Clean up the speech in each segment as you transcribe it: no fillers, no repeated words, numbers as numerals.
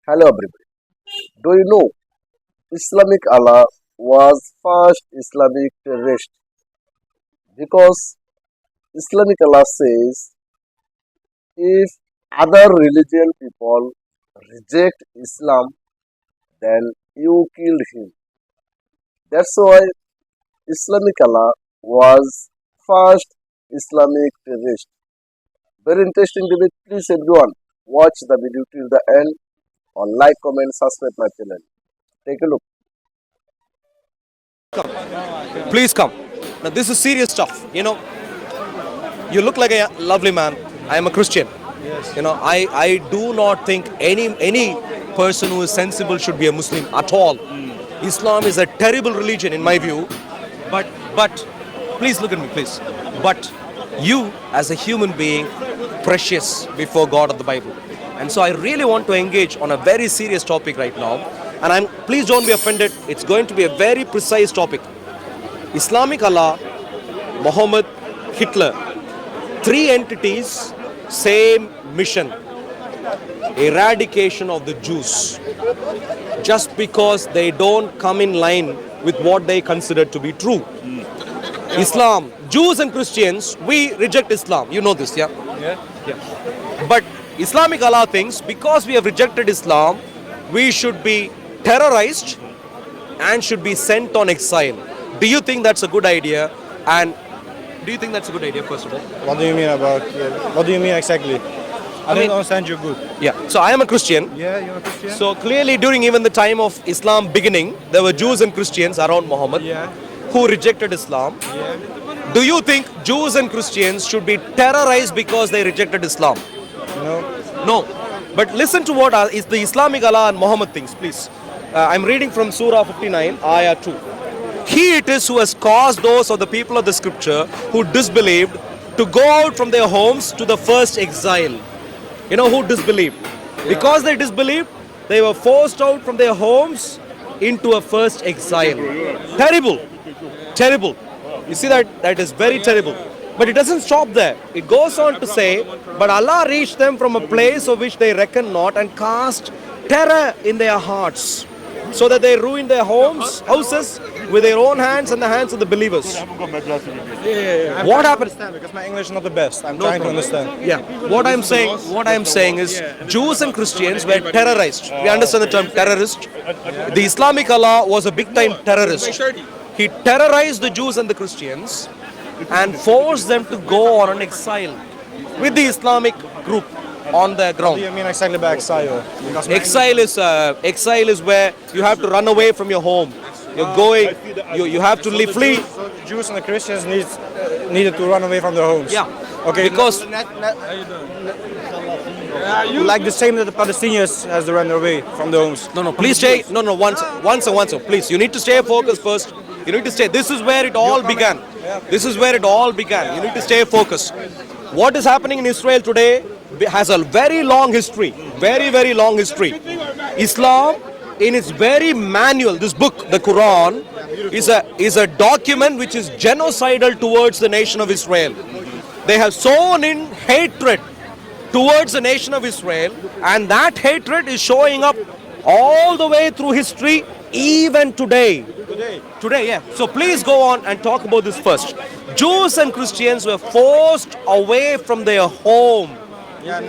Hello everybody. Do you know Islamic Allah was first Islamic terrorist because Islamic Allah says if other religion people reject Islam then you killed him. That's why Islamic Allah was first Islamic terrorist. Very interesting debate. Please everyone watch the video till the end or like, comment, subscribe my channel. Take a look. Please come. Now this is serious stuff. You look like a lovely man. I am a Christian. I do not think any person who is sensible should be a Muslim at all. Islam is a terrible religion in my view. But please look at me, please. But you as a human being, precious before God of the Bible. And so I really want to engage on a very serious topic right now. And please don't be offended. It's going to be a very precise topic. Islamic Allah, Muhammad, Hitler. Three entities, same mission. Eradication of the Jews. Just because they don't come in line with what they consider to be true. Islam, Jews and Christians, we reject Islam. You know this, yeah? Yeah. But Islamic Allah thinks because we have rejected Islam, we should be terrorized and should be sent on exile. Do you think that's a good idea? And do you think that's a good idea, first of all? What do you mean about? What do you mean exactly? I mean- don't understand you good. Yeah. So I am a Christian. Yeah, you're a Christian. So clearly during even the time of Islam beginning, there were Jews and Christians around Muhammad Yeah. who rejected Islam. Yeah. Do you think Jews and Christians should be terrorized because they rejected Islam? No. No. But listen to what is the Islamic Allah and Muhammad thinks, please. I'm reading from Surah 59, Ayah 2. He it is who has caused those of the people of the scripture who disbelieved to go out from their homes to the first exile. You know who disbelieved? Because they disbelieved, they were forced out from their homes into a first exile. Terrible. Terrible. You see that is very terrible. But it doesn't stop there. It goes on to say, but Allah reached them from a place of which they reckon not and cast terror in their hearts, so that they ruined their houses with their own hands and the hands of the believers. What happened? Because my English is not the best. I'm No trying problem. to understand. Yeah. What I'm saying is Jews and Christians were terrorized. We understand the term terrorist. The Islamic Allah was a big time terrorist. He terrorized the Jews and the Christians and forced them to go on an exile with the Islamic group on the What do ground. you mean exactly by exile? Because my Exile is where you have to run away from your home. You're going. You have to flee. So the Jews and the Christians needed to run away from their homes. Yeah. Okay. Because like the same that the Palestinians has to run away from their homes. no, please stay. No, once. Please, you need to stay focused first. You need to stay. This is where it all began. This is where it all began. You need to stay focused. What is happening in Israel today has a very long history. Very, very long history. Islam, in its very manual, this book, the Quran, is a document which is genocidal towards the nation of Israel. They have sown in hatred towards the nation of Israel, and that hatred is showing up all the way through history, even today. Today, yeah. So please go on and talk about this first. Jews and Christians were forced away from their home Yeah.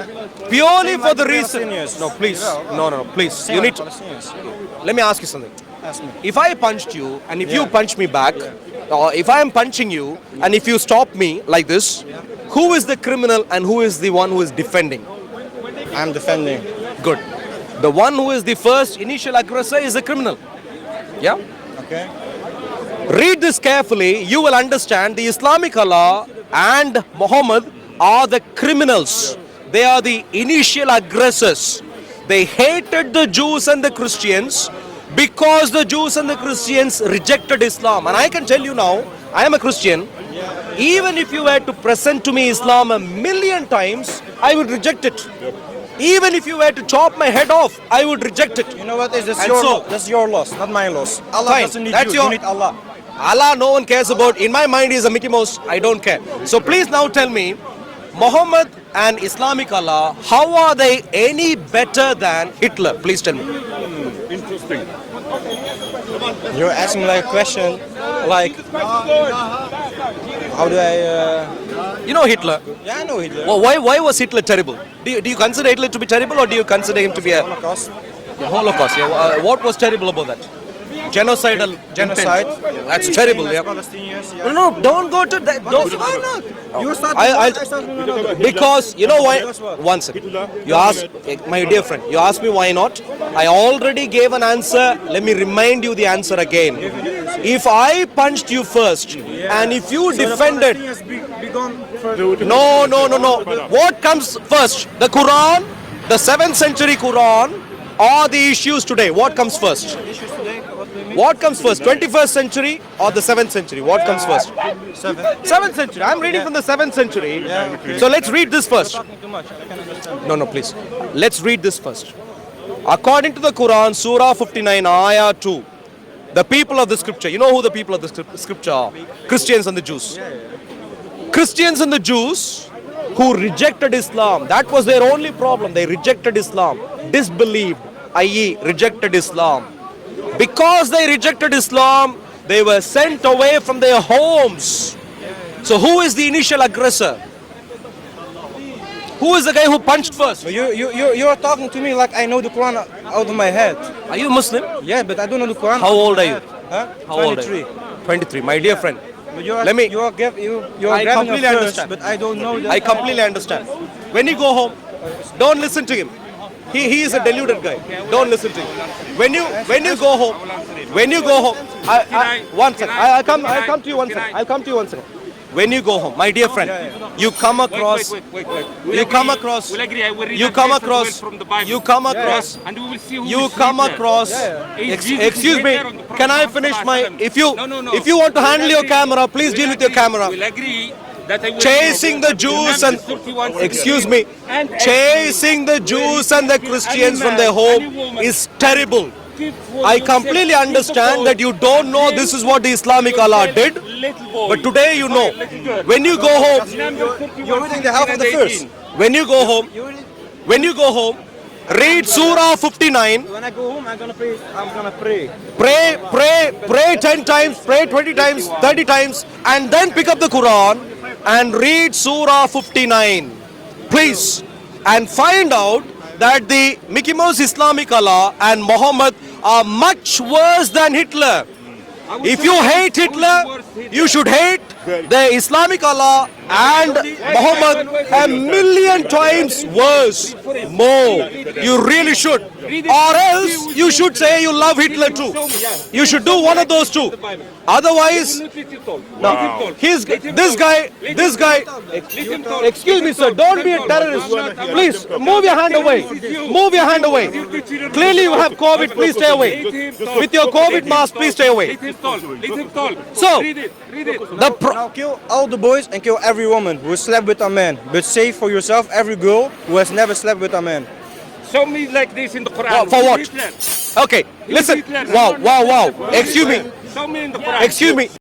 purely Same for like the the reason. Palestinians. No, please. No, please. Same You like need to. Palestinians. Let me ask you something. Ask me. If I punched you and if you Yeah. punch me back, or if I am punching you and if you stop me like this, who is the criminal and who is the one who is defending? I'm defending. Good. The one who is the first initial aggressor is the criminal. Yeah? Okay. Read this carefully, you will understand the Islamic Allah and Muhammad are the criminals. They are the initial aggressors. They hated the Jews and the Christians because the Jews and the Christians rejected Islam. And I can tell you now, I am a Christian. Even if you were to present to me Islam a million times, I would reject it. Even if you were to chop my head off, I would reject it. You know what? Is this And your so- that's your loss, not my loss. Allah Fine. doesn't need That's you. your- You need Allah. Allah, no one cares about. In my mind, he is a Mickey Mouse. I don't care. So please now tell me, Muhammad and Islamic Allah, how are they any better than Hitler? Please tell me. You're asking like a question, like how do I? You know Hitler. Yeah, I know Hitler. Well, why was Hitler terrible? Do you consider Hitler to be terrible, or do you consider him to be a Holocaust. Holocaust? Yeah. What was terrible about that? Genocidal Genocide. intent. That's terrible. Yeah. Palestinians. No, no, don't go to that. Don't. Why not? You start. I start with another. Because you know why? Because what? One second. You ask, my dear friend. You asked me why not. I already gave an answer. Let me remind you the answer again. If I punched you first, and if you defended, Be gone first. no. What comes first? The Quran, the 7th century Quran, or the issues today? What comes first? Issues today. What do you mean? What comes first? 21st century or the 7th century? What comes first? 7th century. I'm reading from the 7th century. Yeah, okay. So let's read this first. Talking too much. I can understand. No, please. Let's read this first. According to the Quran, Surah 59, Ayah 2, the people of the scripture, you know who the people of the scripture are? Christians and the Jews. Christians and the Jews who rejected Islam, that was their only problem. They rejected Islam, disbelieved, i.e., rejected Islam. Because they rejected Islam, they were sent away from their homes. So, who is the initial aggressor? Who is the guy who punched first? You're talking to me like I know the Quran out of my head. Are you Muslim? Yeah, but I don't know the Quran. How old are you? Huh? How old are 23. you? 23. My dear friend, But you're, Let me- You're I grabbing completely a first, understand. but I don't know that. I completely understand. When you go home, don't listen to him. He is a deluded guy. Don't listen to him. When you go home, one second. I'll come to you one second. I'll come to you one second. When you go home, my dear friend, you come across. Wait. You come across. We'll agree. I will read You a come verse as well across. from the Bible. You come across. And we will see who You is come Hitler. across. Is Jesus Excuse me. Hitler on the Prophet Can I Muhammad finish sallallahu my? alaihi wasallam? If you want to We'll handle your agree. camera, please deal with your camera. We'll agree that I will Chasing the Jews and excuse me, chasing the Jews and the Christians from their home is terrible. I completely understand that you don't know this is what the Islamic Allah did, but today you know. When you go home, You're reading the half of the verse. when you go home, read Surah 59. When I go home, I'm gonna pray. Pray 10 times, pray 20 times, 30 times, and then pick up the Quran and read Surah 59. Please. And find out that the Mickey Mouse Islamic Allah and Muhammad are much worse than Hitler. If you hate Hitler, you should hate the Islamic Allah and Muhammad a million times worse. More. You really should. Or else you should say you love Hitler too. You should do one of those two. Otherwise, this guy, excuse me sir, don't be a terrorist. Please, move your hand away. Move your hand away. Clearly you have COVID, please stay away. With your COVID mask, please stay away. Let him talk. So, Read it. Now kill all the boys and kill every woman who slept with a man. But save for yourself every girl who has never slept with a man. Show me like this in the Quran. For what? Hitler. Okay, listen. Wow. Excuse me. Show me in the Quran. Excuse me.